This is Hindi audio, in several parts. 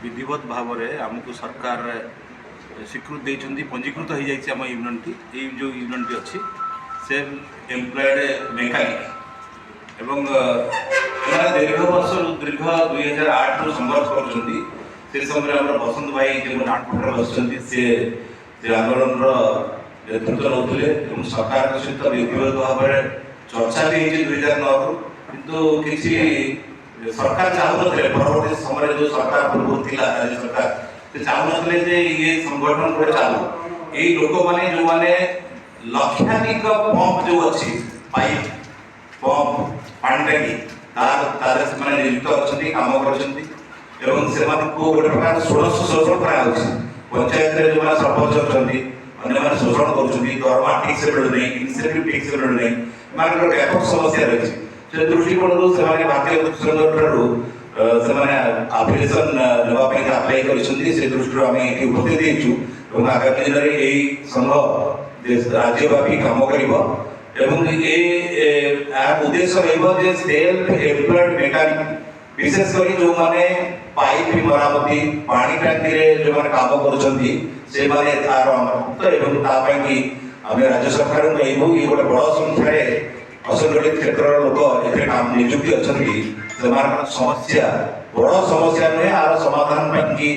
विधिवत भाव में आमको सरकार स्वीकृति देती पंजीकृत हो जाए आम यूनियनटी ये जो यूनियनटी अच्छी सेल्फ एम्प्लॉयड मेकानिक एवं दीर्घ वर्ष दीर्घ 2008 रु संघर्ष कर समय बसंत भाई जो नाटपुर बस से आंदोलन नेतृत्व नौले सरकार सहित विधिवत भाव में चर्चा भी 2009 रु किंतु किसी सरकार चाहून परवर्ती समय जो सरकार पूर्व थी राज्य सरकार से चाहून ये संगठन गोटे चालू यही लोक मैंने जो मैंने लक्षाधिक पंप जो अच्छी पाइप पंप पानी टांगी तार से नियुक्त अच्छा कम कर गोटे प्रकार षोड़श शोषण करा पंचायत जो मैंने सरपंच अच्छा अन्य शोषण करमा ठीक से मिलूना इनसेंटिव ठीक से मिलूना मान व्यापक समस्या रही से दृष्टिकोण से भारतीय संघ आप्लिकेसन नापी आप्लाय कर दृष्टि आम ये उपस्थित देचु आगामी दिन में यही संघ राज्यव्यापी कम कर उद्देश्य रही सेल्फ एम्प्लॉयड मेकानिक विशेष कर जो मैंने पाइप मरामती पानी टांकी जो मैंने कम कर राज्य सरकार कहूँ ये गोटे बड़ संख्यार असंगठित क्षेत्र लोक काम निजुक्ति अच्छा समस्या बड़ समस्या नुहे आर समाधान की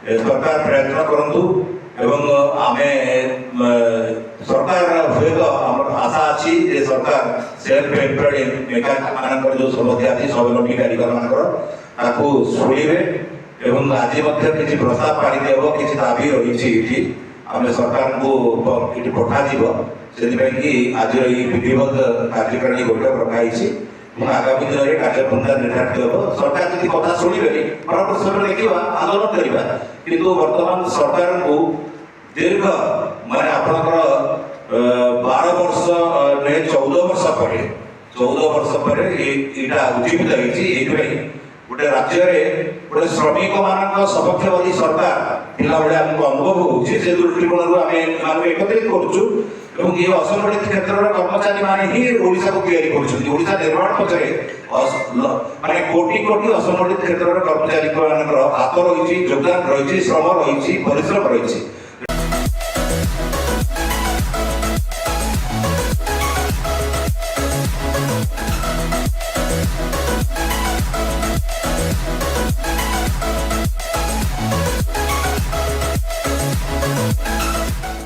सरकार प्रयत्न करूँ एवं आम सरकार हुए तो आशा अच्छी सरकार सेल्फ एम्प्लॉयड मेकानिक मान जो समस्या अच्छी स्वावलंबी कारीगर मान शुणे एवं आज किसी प्रस्ताव पारित हम किसी दाबी रही आम सरकार को ये पठाଯିव से आज ये विधिवत कार्यकारिणी बैठक रखाई आगामी दिन में कार्यपंथा निर्धारित हम सरकार जी कथा शुणे परवर्त समय देखा आंदोलन करवा किंतु वर्तमान सरकार को दीर्घ माने आपणकर 12 वर्ष ने 14 वर्ष पर यहाँ उज्जीवित होती गोटे राज्य में गोटे श्रमिक मान सपक्षवादी सरकार पिला भाई आमको अनुभव होती से दृष्टिकोण आम एकत्रित करुँ ये असंगठित क्षेत्र कर्मचारी माने ही ओडिशा को तैयारी करुँचा निर्माण पक्षे माने कोटि कोटि असंगठित क्षेत्र कर्मचारी हाथ रही योगदान रही श्रम रही परिश्रम रही